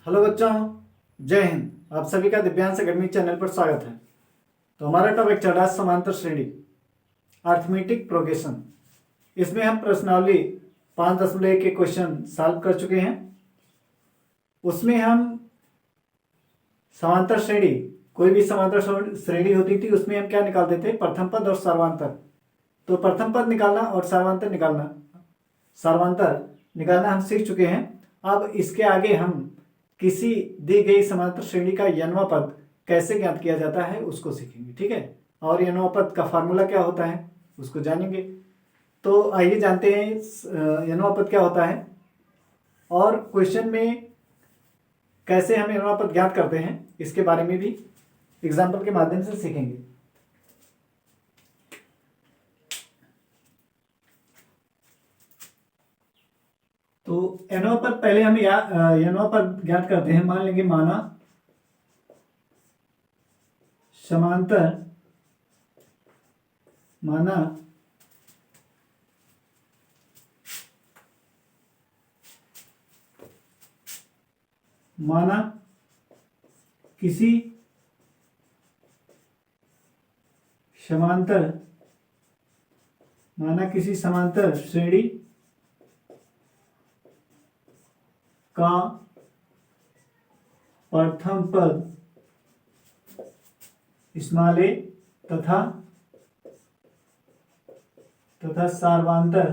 Hello बच्चों, जय हिंद। आप सभी का दिव्यांश अकेडमी चैनल पर स्वागत है। तो हमारा टॉपिक चल रहा है समांतर श्रेणी, अर्थमेटिक प्रोग्रेशन। इसमें हम प्रश्नावली 5.1 के क्वेश्चन सॉल्व कर चुके हैं। उसमें हम समांतर श्रेणी, कोई भी समांतर श्रेणी होती थी, उसमें हम क्या निकालते थे? प्रथम पद और सर्वांतर। तो प्रथम पद निकालना और सर्वांतर निकालना हम सीख चुके हैं। अब इसके आगे हम किसी दी गई समांतर श्रेणी का यनवा पद कैसे ज्ञात किया जाता है उसको सीखेंगे, ठीक है। और यनवा पद का फार्मूला क्या होता है उसको जानेंगे। तो आइए जानते हैं यनवा पद क्या होता है और क्वेश्चन में कैसे हम यनवा पद ज्ञात करते हैं, इसके बारे में भी एग्जाम्पल के माध्यम से सीखेंगे। तो यनवा पद पहले हम यनवा पद ज्ञात करते हैं। मान लेंगे माना समांतर, माना किसी समांतर श्रेणी का प्रथम पद स्मॉल a तथा सार्वांतर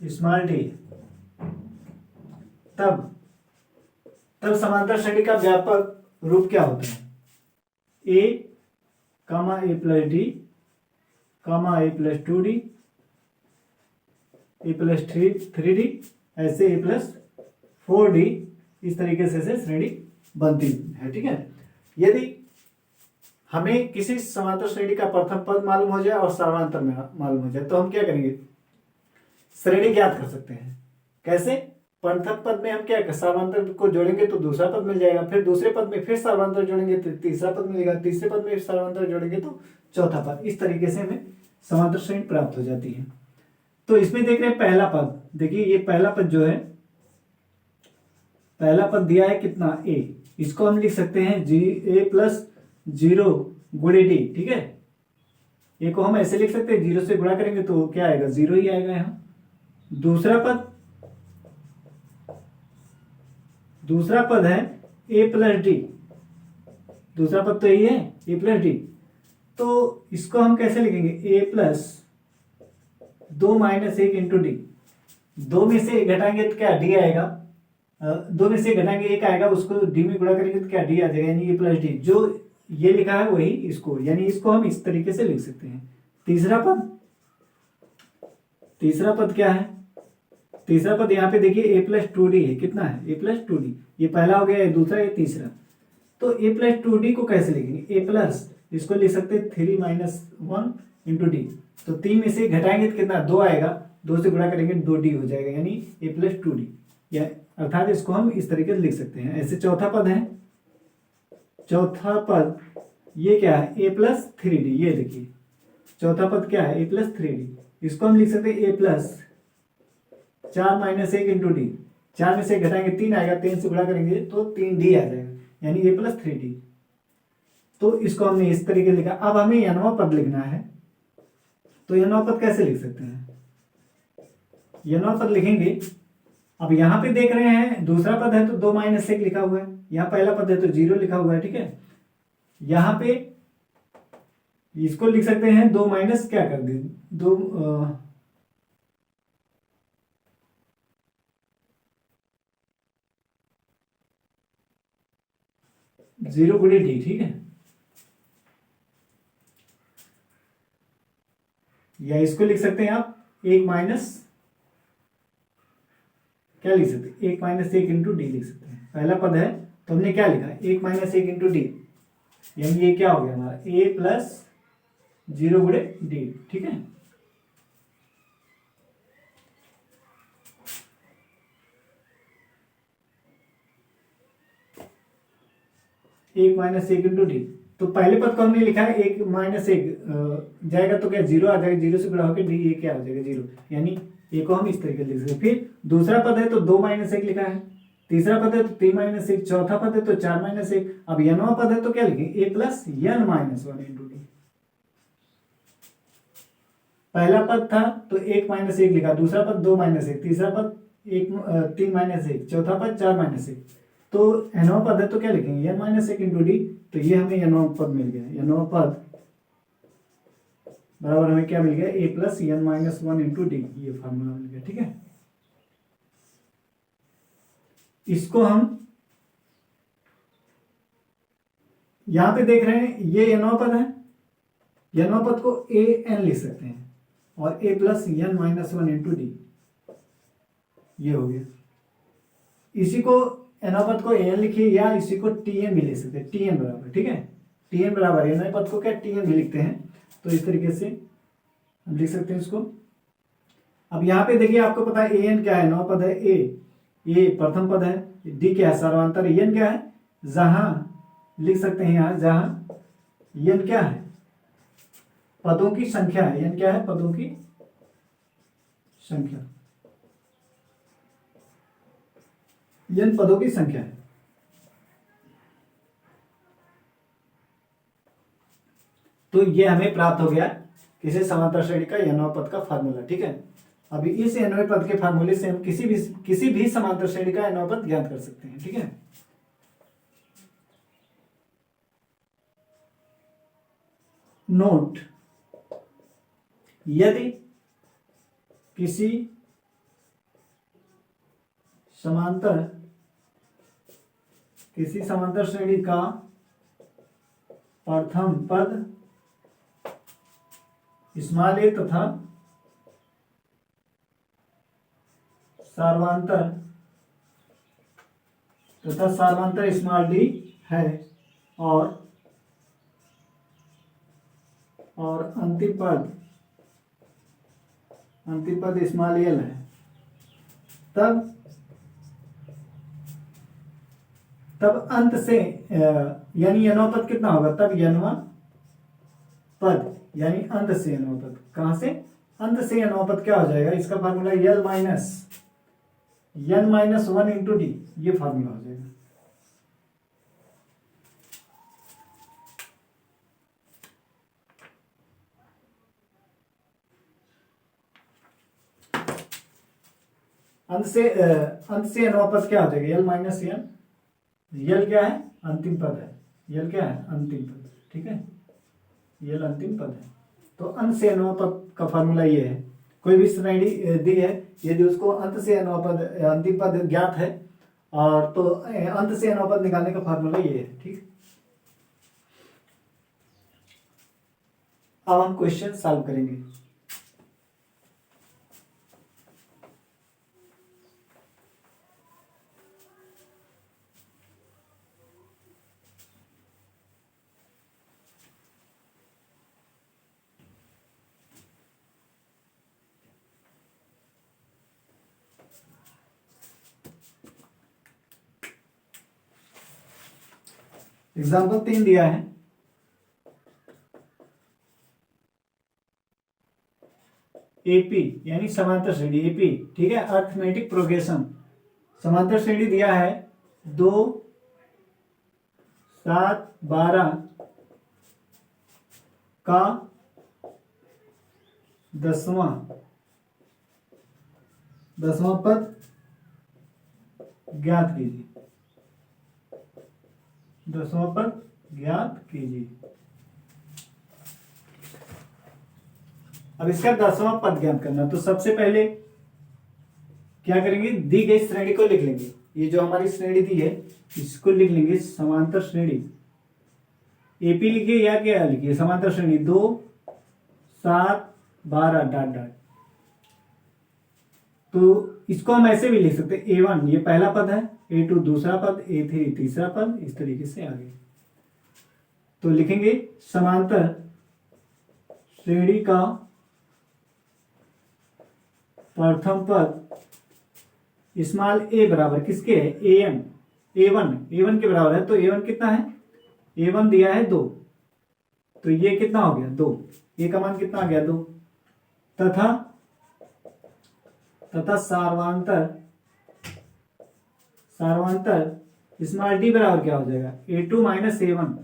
स्मॉल d। तब समांतर श्रेणी का व्यापक रूप क्या होता है? a, a plus D, a plus 2d, a plus 3d, ऐसे a प्लस 4d, इस तरीके से श्रेणी बनती है, ठीक है। यदि हमें किसी समांतर श्रेणी का प्रथम पद मालूम हो जाए और सर्वांतर मालूम हो जाए तो हम क्या करेंगे? श्रेणी ज्ञात कर सकते हैं। कैसे? प्रथम पद में हम क्या सर्वांतर को जोड़ेंगे तो दूसरा पद मिल जाएगा, फिर दूसरे पद में फिर सर्वांतर जोड़ेंगे तो तीसरा पद मिलेगा, तीसरे पद में सर्वांतर जोड़ेंगे तो चौथा पद। इस तरीके से हमें समांतर श्रेणी प्राप्त हो जाती है। तो इसमें देख रहे हैं पहला पद, देखिए ये पहला पद जो है, पहला पद दिया है कितना? a। इसको हम लिख सकते हैं a प्लस 0 गुणे d, ठीक है। ए को हम ऐसे लिख सकते हैं, 0 से गुणा करेंगे तो क्या आएगा? 0 ही आएगा यहाँ। दूसरा पद है a प्लस डी, दूसरा पद तो यही है a प्लस डी। तो इसको हम कैसे लिखेंगे? a plus 2 minus 1 into D. 2 में से घटाएंगे तो क्या डी आएगा? 2 में से घटाएंगे 1 आएगा, उसको डी में गुणा करेंगे तो क्या डी आ जाएगा, यानी a प्लस डी। जो ये लिखा है वही इसको, यानी इसको हम इस तरीके से लिख सकते हैं। तीसरा पद क्या है? तीसरा पद यहाँ पे देखिए a प्लस 2d है। कितना है? a plus 2d। ये पहला हो गया, ये दूसरा, ये तीसरा। तो a प्लस 2d को कैसे लिखेंगे? a प्लस, इसको लिख सकते हैं 3 माइनस 1 इंटू डी। तो 3 में से घटाएंगे तो कितना? 2 आएगा, 2 से गुणा करेंगे 2d हो जाएगा, यानी a प्लस 2d। या अर्थात इसको हम इस तरीके से लिख सकते हैं। ऐसे चौथा पद है, चौथा पद ये क्या है? a plus 3d। ये देखिए चौथा पद क्या है? a plus 3d। इसको हम लिख सकते हैं a plus 4 minus 1 into D. 4 में से घटाएंगे 3 आएगा, 3 से गुणा करेंगे तो 3d आ जाएगा, यानी a प्लस 3d। तो इसको हमने इस तरीके लिखा। अब हमें यनवा पद लिखना है, तो यनवा पद कैसे लिख सकते हैं? यनवा पद लिखेंगे, अब यहां पे देख रहे हैं दूसरा पद है तो 2 माइनस 1 लिखा हुआ है, यहाँ पहला पद है तो 0 लिखा हुआ है, ठीक है। यहां पे इसको लिख सकते हैं 2 माइनस क्या कर दी, 0 गुणे डी, ठीक है। या इसको लिख सकते हैं आप 1 माइनस, क्या लिख सकते हैं? 1 माइनस 1 इंटू डी लिख सकते हैं। पहला पद है तो हमने क्या लिखा? 1 माइनस 1 इंटू डी, यानी ये क्या हो गया हमारा? a प्लस 0 गुणे डी, ठीक है। एक माइनस एक इंटू डी। तो पहले पद को हमने लिखा है एक माइनस एक जाएगा तो क्या जीरो आ जाएगा, जीरो से गुणा होकर डी ये क्या हो जाएगा जीरो, यानी ए को हम इस तरीके से लिख सकते हैं। फिर दूसरा पद है तो दो माइनस एक लिखा है, तीसरा पद है तो तीन माइनस एक, चौथा पद है तो चार माइनस एक। अब यनवा पद है तो क्या लिखेंगे a plus n minus one into d. पहला पद था तो एक माइनस एक लिखा, दूसरा पद दो माइनस एक, तीसरा पद एक तीन माइनस एक, चौथा पद चार माइनस एक। तो एनवा पद है तो क्या लिखेंगे एन माइनस एक इंटू डी। तो ये हमें एनवा पद मिल गया, एनवा पद बराबर हमें क्या मिल गया a plus n minus one into d, ये फार्मूला मिल गया। ठीक है, इसको हम यहां पे देख रहे हैं, ये एनवा पद है, एनवा पद को ए एन लिख सकते हैं और a plus n minus one into d, ये हो गया। इसी को एनवा पद को एन लिखिए या इसी को टी एन भी लिख सकते हैं, टी एन बराबर। ठीक है, टी एन बराबर एनवा पद को क्या टी एन भी लिखते हैं, तो इस तरीके से हम लिख सकते हैं इसको। अब यहाँ पे देखिए आपको पता है ए एन क्या है, नौ पद है ए प्रथम पद है, डी क्या है सर्वांतर, एन क्या है जहां लिख सकते हैं यहाँ जहां एन क्या है पदों की संख्या है, एन क्या है पदों की संख्या, एन पदों की संख्या है। तो ये हमें प्राप्त हो गया किसी समांतर श्रेणी का एनवा पद का फार्मूला। ठीक है, अभी इस एनवे पद के फार्मूले से हम किसी भी समांतर श्रेणी का एनवा पद ज्ञात कर सकते हैं। ठीक है, नोट, यदि किसी समांतर श्रेणी का प्रथम पद स्मॉल ए तथा सार्वंतर स्मॉल डी है और अंतिम पद स्मॉल एल है, तब अंत से यानी यनवा पद कितना होगा, तब यनवा पद यानी अंत से यनवा पद, कहां से अंत से यनवा पद क्या हो जाएगा, इसका फार्मूला यल माइनस वन इंटू डी, ये फार्मूला हो जाएगा। अंत से यनवा पद क्या हो जाएगा यल माइनस एन, यल क्या है अंतिम पद है, यल क्या है अंतिम पद। ठीक है, यल अंतिम पद है। तो अंत से यनवा पद का फार्मूला ये है, कोई भी श्रेणी दी है यदि उसको अंत से यनवा पद अंतिम पद ज्ञात है और तो अंत से यनवा पद निकालने का फार्मूला ये है। ठीक, अब हम क्वेश्चन सॉल्व करेंगे। एग्जाम्पल 3 दिया है, एपी यानी समांतर श्रेणी एपी। ठीक है, अर्थमेटिक प्रोग्रेशन समांतर श्रेणी दिया है 2 7 12 का 10वां पद ज्ञात कीजिए, 10वां पद ज्ञात कीजिए। अब इसका 10वां पद ज्ञात करना, तो सबसे पहले क्या करेंगे, दी गई श्रेणी को लिख लेंगे, ये जो हमारी श्रेणी दी है इसको लिख लेंगे समांतर श्रेणी एपी लिखिए या क्या लिखिए समांतर श्रेणी 2 7 12 डॉट डॉट। तो इसको हम ऐसे भी लिख सकते हैं A1 ये पहला पद है, A2 दूसरा पद, A3 तीसरा पद, इस तरीके से आगे। तो लिखेंगे समांतर श्रेणी का प्रथम पद स्मॉल ए बराबर किसके है A1 के बराबर है। तो A1 कितना है a1 दिया है 2, तो ये कितना हो गया 2, ये का मान कितना आ गया 2, तथा सार्वंतर स्मॉल डी बराबर क्या हो जाएगा a2 माइनस a1,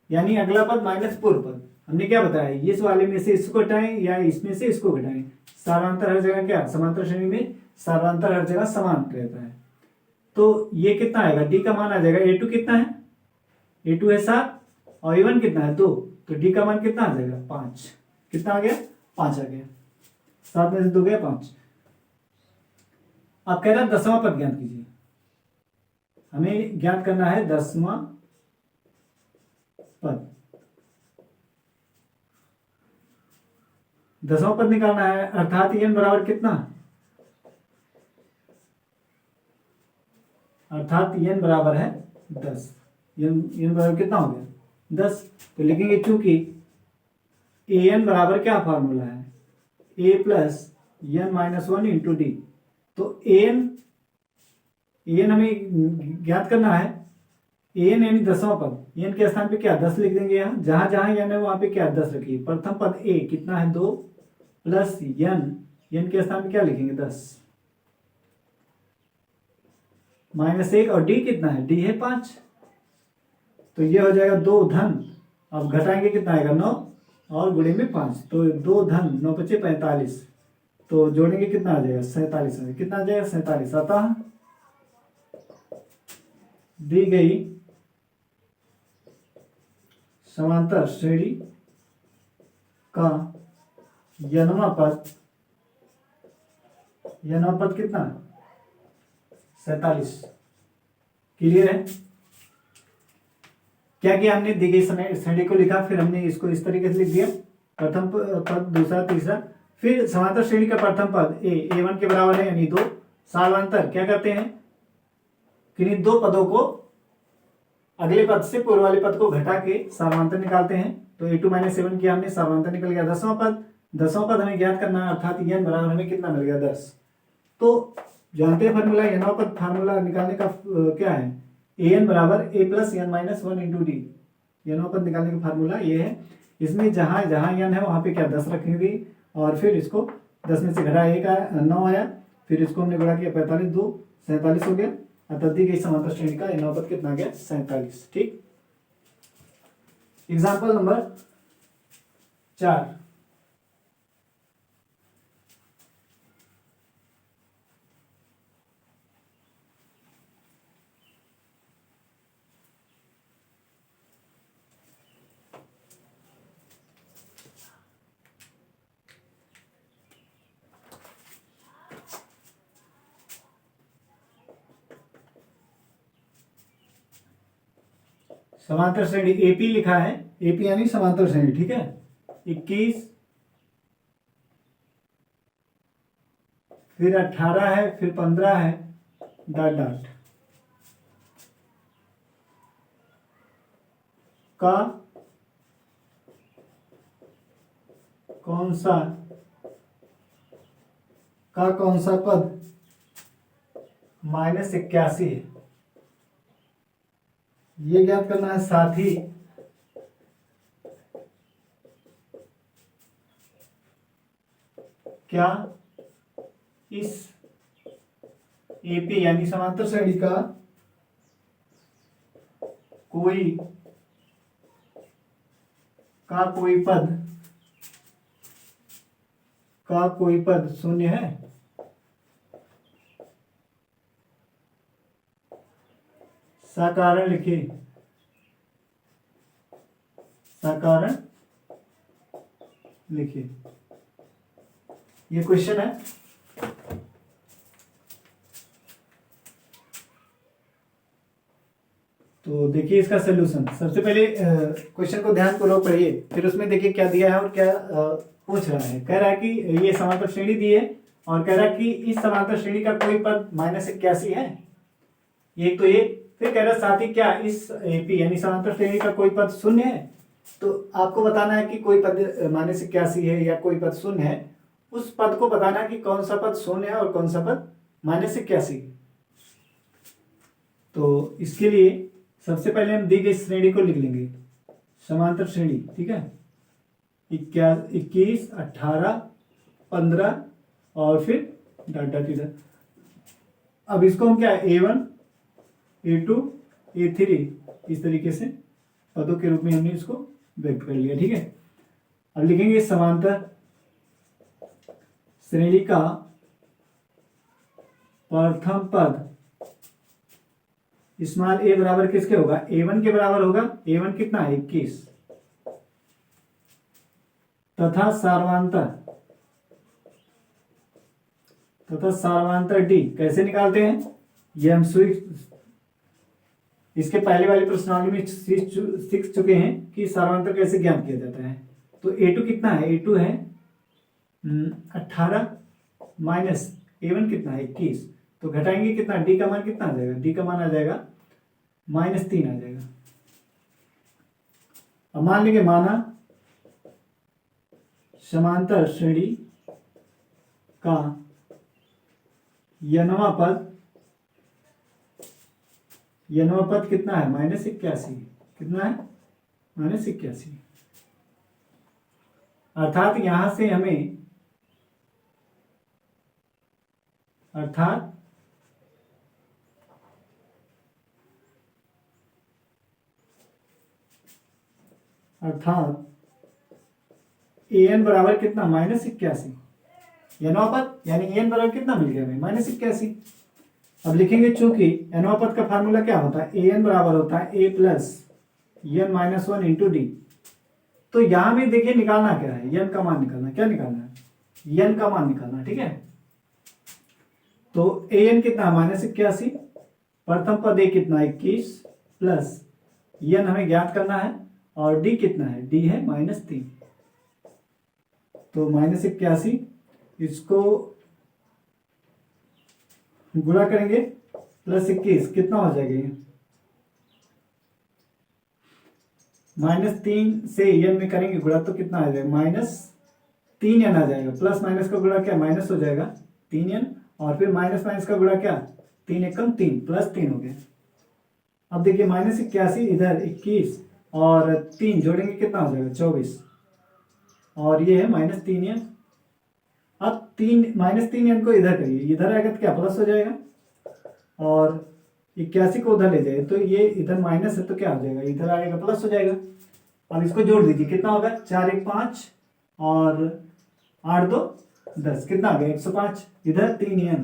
यानी अगला पद माइनस पूर्व पद। हमने क्या बताया, इस वाले में से इसको घटाएं या इसमें से इसको घटाएं। सार्वंतर हर जगह क्या, समांतर श्रेणी में सार्वंतर हर जगह समान रहता है। तो ये कितना आएगा, डी का मान आ जाएगा a2 कितना है, a2 है 7 और a1 कितना है 2, तो डी का मान कितना आ जाएगा 5। कितना आ गया 5 आ गया, 7 में से 2 गया 5। अब कह रहा है 10वां पद ज्ञात कीजिए। हमें ज्ञात करना है 10वां पद। 10वां पद निकालना है, अर्थात n बराबर कितना, अर्थात n बराबर है 10। n बराबर कितना हो गया 10, तो लिखेंगे चूंकि an बराबर क्या फॉर्मूला है, a plus n minus 1 into D. तो an हमें ज्ञात करना है, an यानी 10वां पद, n के स्थान पे क्या 10 लिख देंगे। यहाँ जहां जहां n है वहां पे क्या 10 रखिए। प्रथम पद a कितना है 2 प्लस n के स्थान पे क्या लिखेंगे 10 माइनस 1, और d कितना है, d है 5, तो ये हो जाएगा 2 धन, अब घटाएंगे कितना आएगा 9 और गुणे में 5, तो 2 धन 9 बचे 45, तो जोड़ेंगे कितना आ जाएगा 47, कितना आ जाएगा 47। अतः दी गई समांतर श्रेणी का n वां पद कितना 47। क्लियर है। क्या किया हमने, दी गई श्रेणी को लिखा, फिर हमने इसको इस तरीके से लिख दिया, प्रथम पद दूसरा तीसरा, फिर समांतर श्रेणी का प्रथम पद a1 के बराबर है यानी 2। सार्वंतर क्या करते हैं, किन्हीं दो पदों को अगले पद से पूर्व वाले पद को घटा के सार्वंतर निकालते हैं। तो a2 माइनस a1 किया हमने, सार्वंतर निकल गया 10वां पद हमें ज्ञात करना है, अर्थात n बराबर हमें कितना मिल गया 10। तो जानते हैं फार्मूला, n वां पद फार्मूला निकालने का क्या है, an बराबर a plus n minus 1 into D. n वां पद निकालने का फार्मूला ये है। इसमें जहां जहां n है वहां पे क्या 10 रखेंगे, और फिर इसको 10 में से घटा 1 9 आया, फिर इसको हमने गुणा किया 45 2 47 हो गया। अतः दी गई समांतर श्रेणी का n वां पद कितना गया 47। ठीक। Example number 4। समांतर श्रेणी एपी लिखा है, एपी यानी समांतर श्रेणी। ठीक है, 21 फिर 18 है, फिर 15 है, डॉट डॉट का कौन सा पद -81 है, ये ज्ञात करना है। साथ ही क्या इस एपी यानी समांतर श्रेणी का कोई पद शून्य है। सकारण लिखिए, सकारण लिखिए, ये क्वेश्चन है। तो देखिए इसका सलूशन। सबसे पहले क्वेश्चन को ध्यानपूर्वक पढ़िए, फिर उसमें देखिए क्या दिया है और क्या पूछ रहा है। कह रहा है कि ये समांतर श्रेणी दी है और कह रहा है कि इस समांतर श्रेणी का कोई पद -81 है, ये तो ये। फिर कह रहा है साथ ही क्या इस एपी यानी समांतर श्रेणी का कोई पद शून्य है। तो आपको बताना है कि कोई पद -81 है या कोई पद शून्य है, उस पद को बताना है कि कौन सा पद शून्य है और कौन सा पद -81। तो इसके लिए सबसे पहले हम दी गई श्रेणी को लिख लेंगे। समांतर श्रेणी, ठीक है, 21, 18, 15 और फिर डॉट डॉट इधर। अब इसको हम क्या है, A1, A2, A3 इस तरीके से पदों के रूप में हमने इसको व्यक्त कर लिया, ठीक है। अब लिखेंगे समांतर श्रेणी का प्रथम पद स्मॉल a बराबर किसके होगा, A1 के बराबर होगा। A1 कितना है, 21, तथा सार्वंतर D कैसे निकालते हैं, ये हम इसके पहले वाली प्रश्नावली में सीख चुके हैं कि सार्वंतर कैसे ज्ञात किया जाता है। तो A2 कितना है, A2 है 18 माइनस A1 कितना है, 21, तो घटाएंगे कितना, D का मान कितना आ जाएगा, D का मान आ जाएगा -3 आ जाएगा। अब मान लेंगे, माना समांतर श्रेणी का यनवा पद कितना है, -81, कितना है, -81। अर्थात यहां से हमें अर्थात an बराबर कितना, -81, यनवा पद यानी an बराबर कितना मिल गया हमें, -81। अब लिखेंगे, चूंकि एनवा पद का फार्मूला क्या होता है, an बराबर होता है a plus n-1 into D. तो यहां भी देखिए निकालना क्या है, n का मान निकालना, क्या निकालना है, n का मान निकालना, ठीक है। तो an कितना, -81, प्रथम पद a कितना 21 प्लस n हमें ज्ञात करना है, और d कितना है, d है -3। तो -81 इसको गुणा करेंगे +21 कितना हो जाएगा, ये -3 से n में करेंगे गुणा तो कितना आ जाएगा, -3n आ जाएगा। प्लस माइनस का गुणा क्या, माइनस हो जाएगा 3n, और फिर माइनस माइनस का गुणा क्या, 3 एकम 3 +3 हो गया। अब देखिए -81 इधर 21 और 3 जोड़ेंगे कितना हो जाएगा, 24, और ये है -3n। अब -3n को इधर करिए, इधर आएगा तो क्या प्लस हो जाएगा, और 81 को उधर ले जाए तो ये इधर माइनस है तो क्या हो जाएगा, इधर आएगा प्लस हो जाएगा। अब इसको जोड़ दीजिए, कितना होगा, 4 1 5 और 8 2 10, कितना आ गया 105। इधर 3n,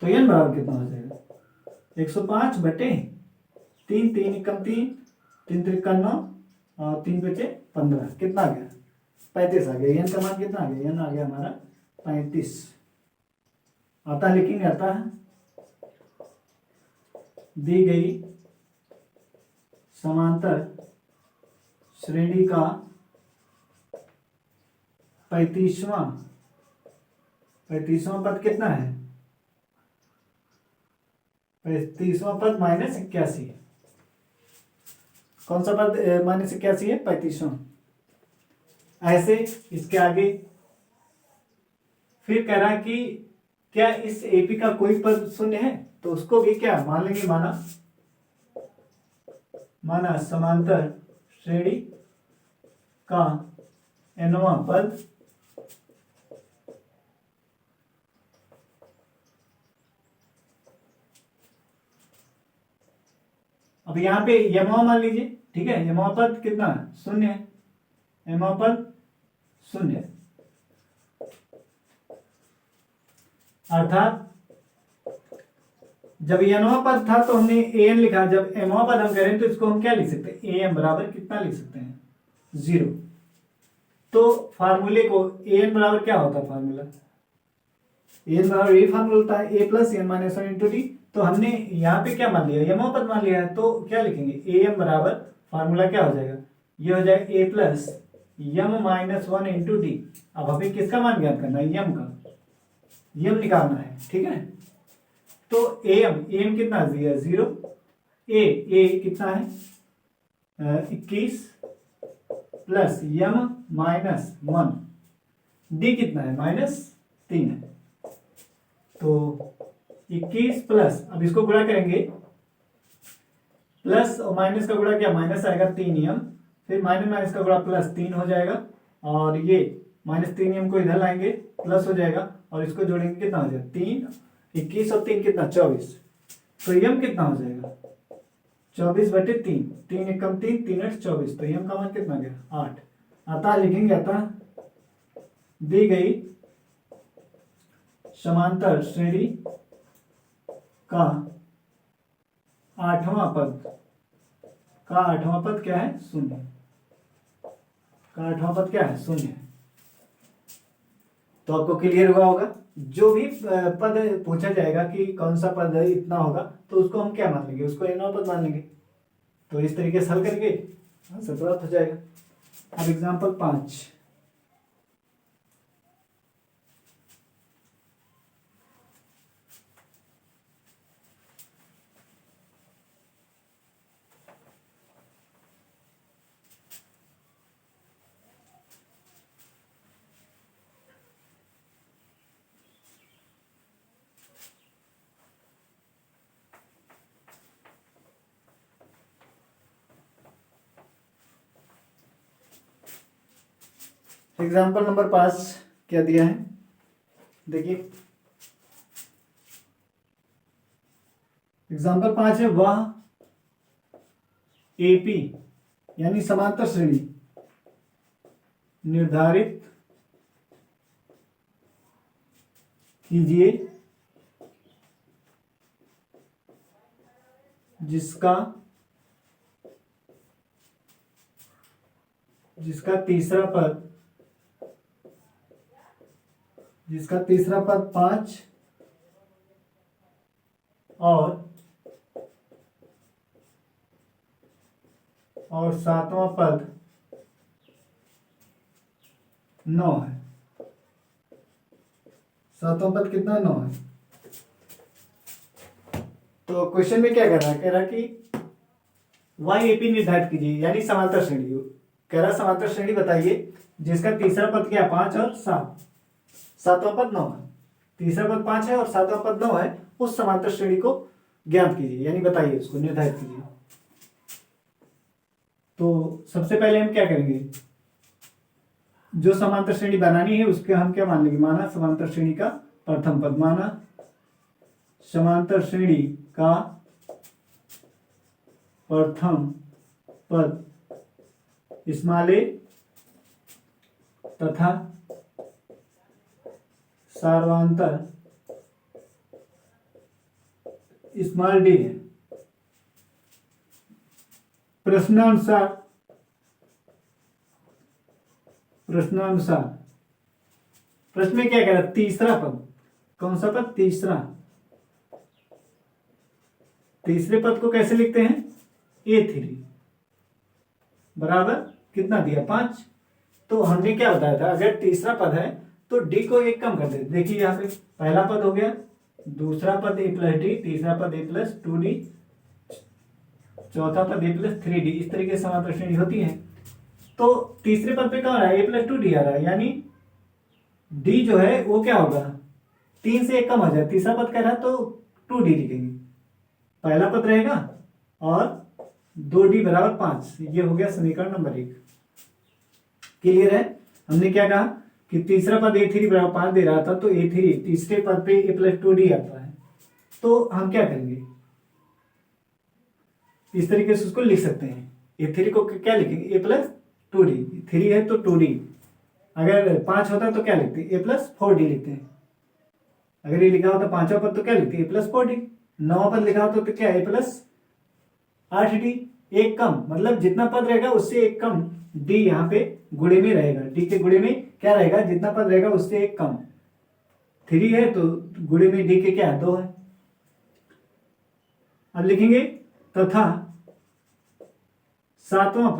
तो n बराबर कितना हो जाएगा, 105 बटे 3, 3 एकम 3, 3 त्रिका 9 और 3 बचे 15, कितना आ गया 35 आ गया। n का मान कितना आ गया, n आ गया हमारा 35। आता लिखेंगे, आता है, दी गई समांतर श्रेणी का 35वां पद कितना है, 35वां पद -81। कौन सा पद -81 है, 35वां। ऐसे इसके आगे फिर कह रहा है कि क्या इस एपी का कोई पद शून्य है, तो उसको भी क्या मान लेंगे, माना समांतर श्रेणी का nवां पद अब यहां पे यमवा मान लीजिए, ठीक है, यमवा पद कितना शून्य है, यमवा पद शून्य है। अर्थात जब यनवा पद था तो हमने an लिखा, जब mवा पद हम करें तो इसको हम क्या लिख सकते हैं, am बराबर कितना लिख सकते हैं, 0। तो फार्मूले को an बराबर क्या होता है, फार्मूला an बराबर ये फार्मूला होता है a plus n-1 into D. तो हमने यहाँ पे क्या मान लिया, यमवा पद मान लिया है, तो क्या लिखेंगे, am बराबर फार्मूला क्या हो जाएगा, ये हो जाएगा a plus m-1 into D. अब हमें किसका मान ज्ञात करना है, यम का, यम निकालना है, ठीक है। तो am कितना दिया, 0, a कितना है 21 प्लस m-1, d कितना है -3 है। तो 21 प्लस, अब इसको गुणा करेंगे, प्लस और माइनस का गुणा क्या, माइनस आएगा 3m फिर माइनस माइनस का गुणा प्लस 3 हो जाएगा, और ये -3 m को इधर लाएंगे प्लस हो जाएगा, और इसको जोड़ेंगे कितना हो जाएगा 3, 21 और 3 कितना 24। तो m कितना हो जाएगा 24/3, 3 एकम 3, 3 8 24। तो m का मान कितना गया 8। अतः लिखेंगे, अतः दी गई समांतर श्रेणी का आठवां पद क्या है 0। का आठवां पद क्या है 0 है। तो आपको क्लियर हुआ होगा। जो भी पद पूछा जाएगा कि कौन सा पद इतना होगा, तो उसको हम क्या मान लेंगे, उसको nवां पद मान लेंगे। तो इस तरीके से हल करके आंसर प्राप्त हो जाएगा। अब एग्जाम्पल 5, एग्जाम्पल नंबर 5 क्या दिया है देखिए। एग्जाम्पल 5 है, वह एपी यानी समांतर श्रेणी निर्धारित कीजिए जिसका तीसरा पद 5 और सातवां पद 9 है। सातवां पद कितना 9 है। तो क्वेश्चन में क्या कह रहा है, कह रहा कि वाई एपी निर्धारित कीजिए, यानी समांतर श्रेणी। कह रहा समांतर श्रेणी बताइए जिसका तीसरा पद क्या 5 और 7, सातवां पद 9 है। तीसरा पद 5 है और सातवां पद 9 है, उस समांतर श्रेणी को ज्ञात कीजिए, यानी बताइए, उसको निर्धारित कीजिए। तो सबसे पहले हम क्या करेंगे, जो समांतर श्रेणी बनानी है उसके हम क्या मान लेंगे, माना समांतर श्रेणी का प्रथम पद, माना समांतर श्रेणी का प्रथम पद स्मॉल a तथा सार्वंतर स्मॉल d है। प्रश्नानुसार प्रश्न में क्या कह रहा है, तीसरा पद, कौन सा पद, तीसरे पद को कैसे लिखते हैं, A3 बराबर कितना दिया 5। तो हमने क्या बताया था, अगर तीसरा पद है तो D को एक कम कर देते। देखिए यहाँ पे पहला पद हो गया, दूसरा पद A प्लस D, तीसरा पद A प्लस 2D, चौथा पद A प्लस 3D। इस तरीके से समांतर श्रेणी होती है। तो तीसरे पद पे क्या हो रहा है, A प्लस 2D आ रहा है, यानी D जो है वो क्या होगा 3 से एक कम हो जाए। तीसरा पद कह रहा है तो 2D लिखेंगे, पहला पद रहेगा और 2D बराबर 5। ये हो गया समीकरण नंबर 1। क्लियर है। हमने क्या कहा कि तीसरा पद A3 बराबर 5 दे रहा था, तो A3 तीसरे पद पे A प्लस 2D आता है। तो हम क्या करेंगे, इस तरीके से उसको लिख सकते हैं। A3 को क्या लिखेंगे, A प्लस 2D, 3 है तो 2D, अगर 5 होता तो क्या लिखते A प्लस 4D लिखते हैं। अगर ये लिखा होता पांचवा पद तो क्या लिखते A प्लस 4D। नौवा पद लिखा होता तो क्या A प्लस 8D, एक कम, मतलब जितना पद रहेगा उससे एक कम D यहाँ पे गुणे में रहेगा। D के गुणे में क्या रहेगा, जितना पद रहेगा उससे एक कम। 3 है तो गुणे में D के क्या है 2 है। अब लिखेंगे तथा सातवां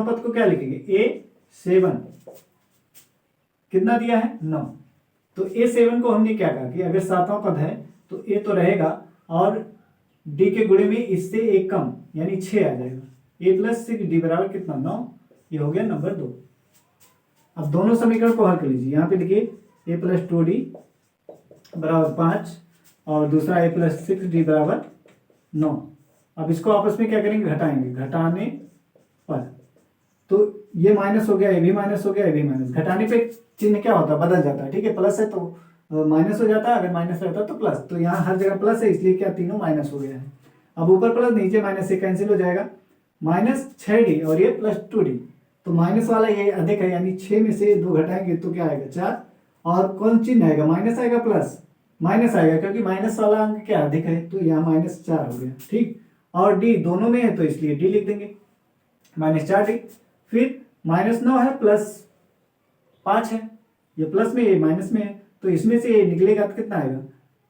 पद को क्या लिखेंगे A7, कितना दिया है 9। तो A7 को हमने क्या कहा कि अगर सातवां पद है तो A तो रहेगा और D के गुणे में इससे एक कम, यानी 6 आ जाएगा। A प्लस 6D बराबर कितना 9। ये हो गया नंबर 2। अब दोनों समीकरण को हल कर लीजिए। यहाँ पे देखिए A प्लस 2D बराबर 5 और दूसरा A प्लस 6D बराबर 9। अब इसको आपस में क्या करेंगे, घटाएंगे, घटाने पर तो ये माइनस हो गया, ये भी माइनस हो गया, ये भी माइनस, घटाने पे चिन्ह क्या होता है, बदल जाता है, ठीक है, प्लस है तो माइनस हो जाता है, अगर माइनस रहता तो प्लस, तो यहाँ हर जगह प्लस है इसलिए क्या तीनों माइनस हो गया है। अब ऊपर प्लस नीचे माइनस से कैंसिल हो जाएगा, -6d और ये +2d, तो माइनस वाला ये अधिक है, यानी 6 में से 2 घटाएंगे तो क्या आएगा 4, और कौन चिन्ह आएगा, माइनस आएगा, प्लस माइनस आएगा, क्योंकि माइनस वाला अंक क्या अधिक है, तो यहाँ -4 हो गया, ठीक, और डी दोनों में है तो इसलिए डी लिख देंगे, -4d। फिर -9 है, +5 है, ये प्लस में ये माइनस में है, तो इसमें से ये निकलेगा तो कितना आएगा,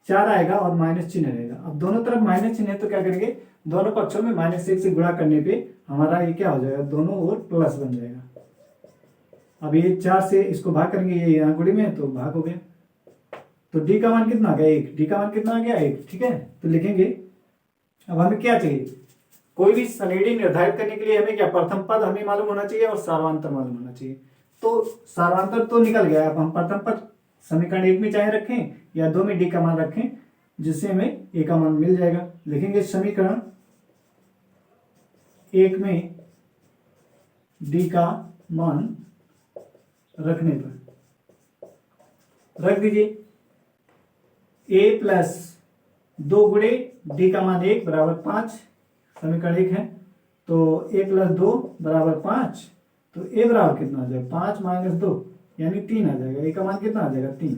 4 आएगा और माइनस चिन्ह रहेगा। अब दोनों तरफ माइनस चिन्ह है तो क्या करेंगे, दोनों पक्षों में -1 से गुणा करने पे हमारा ये क्या हो जाएगा, दोनों ओर प्लस बन जाएगा। अब ये 4 से इसको भाग करेंगे, ये यहाँ गुणी में है तो भाग हो गया, तो डी का मान कितना आ गया, 1, डी का मान कितना आ गया 1, ठीक है, तो लिखेंगे। अब हमें क्या चाहिए, कोई भी श्रेणी निर्धारित करने के लिए हमें क्या, प्रथम पद हमें मालूम होना चाहिए और सार्वंतर मालूम होना चाहिए, तो सार्वंतर तो निकल गया। अब हम प्रथम पद समीकरण 1 में चाहे रखें या 2 में डी का मान रखें, जिससे हमें ए का मान मिल जाएगा। लिखेंगे समीकरण 1 में डी का मान रखने पर रख दीजिए, a प्लस 2 गुणे डी का मान 1 बराबर 5, समीकरण 1 है, तो a प्लस 2 बराबर 5, तो a बराबर कितना आ जाएगा, 5 माइनस 2 यानी 3 आ जाएगा, a का मान कितना आ जाएगा 3,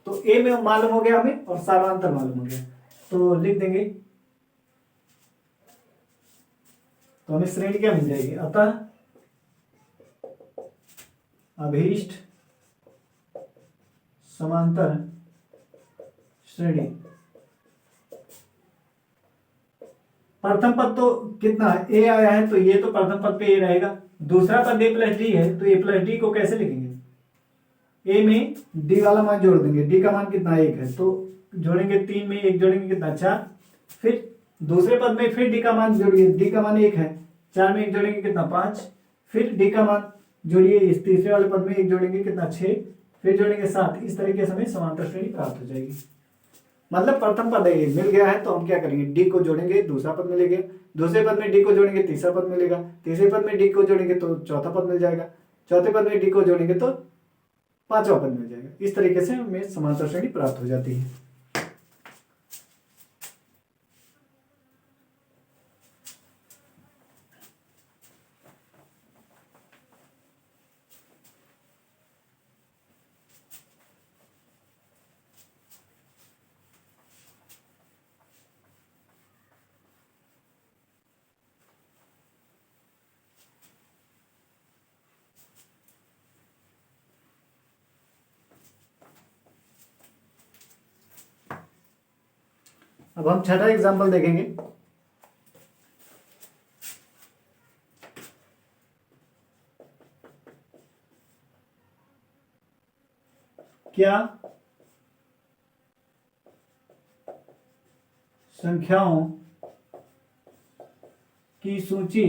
तो a में मालूम हो गया हमें और सार्वंतर मालूम हो गया, तो लिख देंगे, तो हमें श्रेणी क्या मिल जाएगी, अतः अभीष्ट समांतर श्रेणी। प्रथम पद तो कितना है, ए आया है, तो ये तो प्रथम पद पे ए रहेगा, दूसरा पद ए प्लस डी है, तो ए प्लस डी को कैसे लिखेंगे, ए में डी वाला मान जोड़ देंगे, डी का मान कितना 1 है, तो जोड़ेंगे 3 में 1 जोड़ेंगे कितना 4, फिर दूसरे पद में फिर डी का मान जोड़िए, डी का मान 1 है, 4 में 1 जोड़ेंगे कितना 5, फिर डी का मान जोड़िए, इस तीसरे वाले पद में 1 जोड़ेंगे कितना 6, फिर जोड़ेंगे 7, इस तरीके से हमें समांतर श्रेणी प्राप्त हो जाएगी। मतलब प्रथम पद है, मिल गया है तो हम क्या करेंगे, डी को जोड़ेंगे दूसरा पद मिलेगा, दूसरे पद में डी को जोड़ेंगे तीसरा पद मिलेगा, तीसरे पद में डी को जोड़ेंगे तो चौथा पद मिल जाएगा, चौथे पद में डी को जोड़ेंगे तो पांचवा पद मिल जाएगा। इस तरीके से हमें समांतर श्रेणी प्राप्त हो जाती है। अब हम छठा एग्जाम्पल देखेंगे। क्या संख्याओं की सूची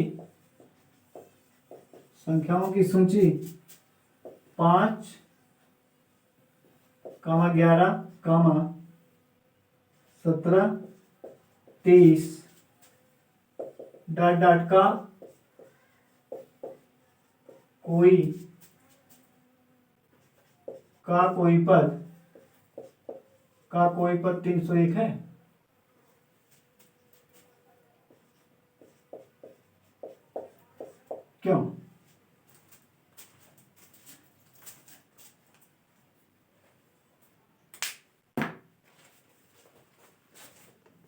5, 11, 17, 23 डॉट डॉट कोई पद 301 है। क्यों?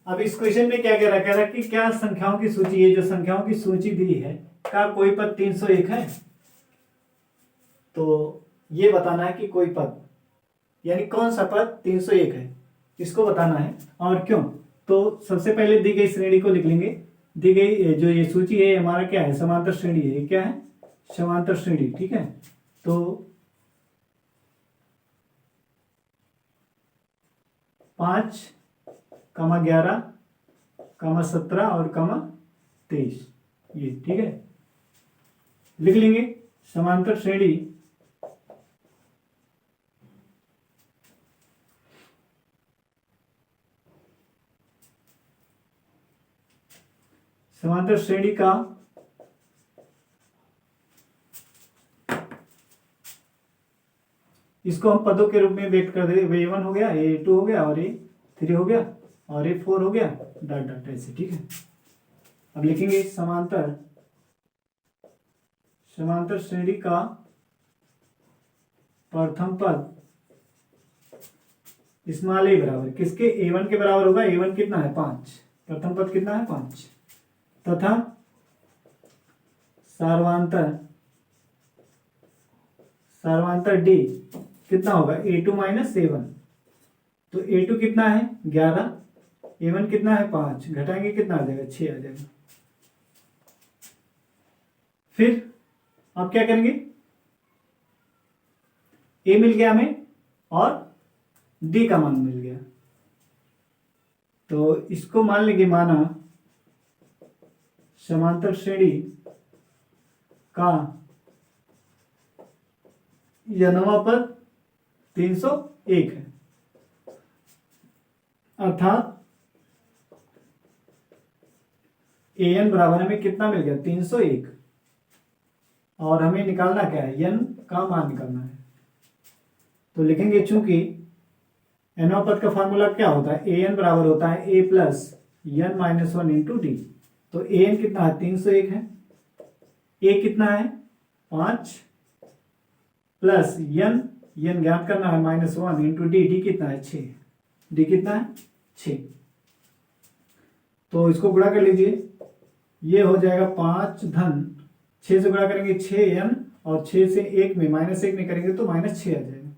अब इस क्वेश्चन में क्या कह रहा है कि क्या संख्याओं की सूची, ये जो संख्याओं की सूची दी है, का कोई पद 301 है। तो ये बताना है कि कोई पद यानी कौन सा पद 301 है, इसको बताना है। और क्यों, तो सबसे पहले दी गई श्रेणी को लिख लेंगे। दी गई जो ये सूची है हमारा क्या है, समांतर श्रेणी है। क्या है, समांतर श्रेणी, ठीक है। तो 5, 11, 17 और 23, ये ठीक है, लिख लेंगे। समांतर श्रेणी समांतर श्रेणी का इसको हम पदों के रूप में व्यक्त कर दे। A1 हो गया, A2 हो गया और A3 हो गया और A4 हो गया, डॉट डॉट ऐसे। ठीक है, अब लिखेंगे समांतर श्रेणी का प्रथम पद स्मॉल a बराबर किसके, A1 के बराबर होगा। A1 कितना है 5, प्रथम पद कितना है 5, तथा सार्वधातुक D कितना होगा A2 माइनस A1। तो A2 कितना है 11, A1 कितना है 5, घटाएंगे कितना आ जाएगा 6 आ जाएगा। फिर आप क्या करेंगे, A मिल गया हमें और D का मान मिल गया, तो इसको मान लेंगे माना समांतर श्रेणी का नवां पद 301 है, अर्थात an बराबर हमें कितना मिल गया 301, और हमें निकालना क्या है, n का मान निकालना है। तो लिखेंगे चूंकि nवां पद का फॉर्मूला क्या होता है, an बराबर होता है a plus n minus 1 into D. तो an कितना है 301 है, a कितना है 5 प्लस n ज्ञात करना है माइनस 1 इंटू डी कितना है 6, डी कितना है 6। तो इसको गुणा कर लीजिए, ये हो जाएगा 5 धन 6 से गुणा करेंगे 6n और 6 से 1 में माइनस 1 में करेंगे तो माइनस 6 आ जाएगा।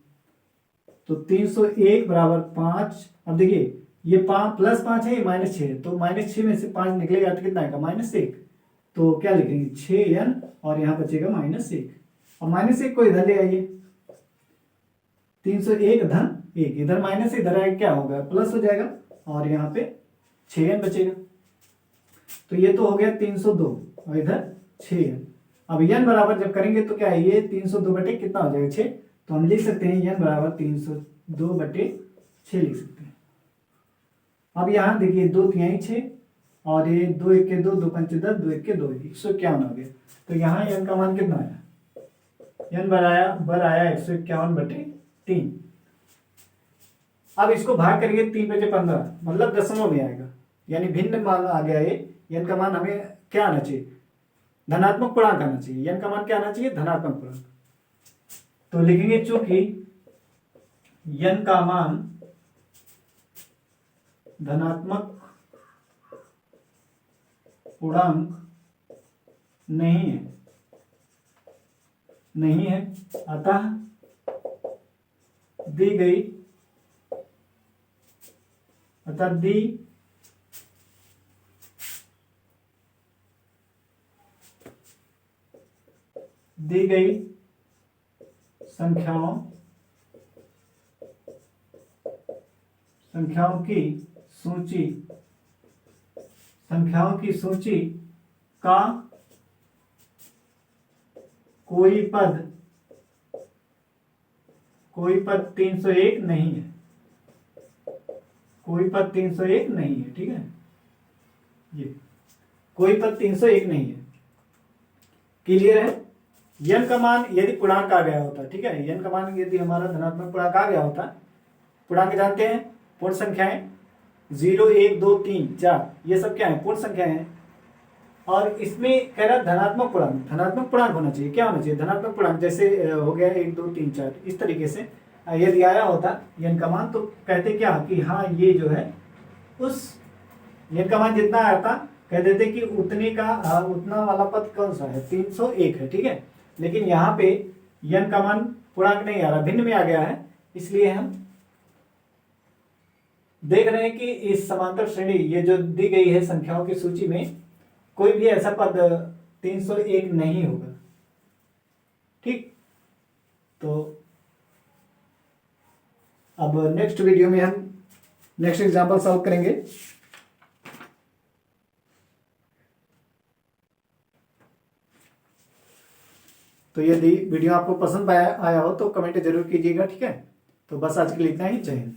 तो 301 बराबर 5। अब देखिए ये 5 प्लस 5 है, ये माइनस 6 है, तो माइनस 6 में से 5 निकलेगा तो कितना आएगा माइनस 1। तो क्या लिखेंगे 6n और यहाँ बचेगा माइनस 1, और माइनस 1 को इधर ले आइए, 301 धन 1, इधर माइनस इधर आएगा क्या होगा प्लस हो जाएगा, और यहाँ पे 6n बचेगा। तो ये तो हो गया 302 और इधर 6n। अब n बराबर जब करेंगे तो क्या है, ये 302 बटे कितना हो जाएगा 6, तो हम लिख सकते हैं n बराबर 302 बटे 6 लिख सकते हैं। अब यहाँ देखिए 2 तिहाई 6 और ये 2 1 के 2, 2 पंचे 10, 2 1 के 2, 151 हो गया। तो यहाँ n का मान कितना आया, n बर आया 151 बटे 3। अब इसको भाग करेंगे 3 बजे 15, मतलब दशमलव में आएगा, यानी भिन्न मान आ गया ये। n का मान हमें क्या आना चाहिए, धनात्मक पूर्णांक आना चाहिए। n का मान क्या आना चाहिए, धनात्मक पूर्णांक। तो लिखेंगे चूंकि n का मान धनात्मक पूर्णांक नहीं है, अतः दी गई संख्याओं की सूची का कोई पद 301 नहीं है, कोई पद 301 नहीं है। ठीक है, ये कोई पद 301 नहीं है, क्लियर है। n का मान यदि पूर्णांक आ गया होता, ठीक है, n का मान यदि हमारा धनात्मक पूर्णांक आ गया होता, पूर्णांक जानते हैं पूर्ण संख्याएं 0 1 2 3 4 ये सब क्या है पूर्ण संख्याएं हैं, और इसमें कह रहा धनात्मक पूर्णांक होना चाहिए। क्या होना चाहिए, धनात्मक पूर्णांक, जैसे हो गया 1 2 3 4 इस तरीके से यदि आया होता n का मान, तो कहते क्या कि हाँ ये जो है उस n का मान जितना आया था कह देते कि उतना वाला पद कौन सा है 301 है। ठीक है, लेकिन यहाँ पे n का मान पूर्णांक नहीं आ रहा, भिन्न में आ गया है, इसलिए हम देख रहे हैं कि इस समांतर श्रेणी ये जो दी गई है संख्याओं की सूची में कोई भी ऐसा पद 301 नहीं होगा। ठीक, तो अब नेक्स्ट वीडियो में हम नेक्स्ट एग्जांपल सॉल्व करेंगे। तो यदि वीडियो आपको पसंद आया हो तो कमेंट जरूर कीजिएगा। ठीक है, तो बस आज के लिए इतना ही, जय हिंद।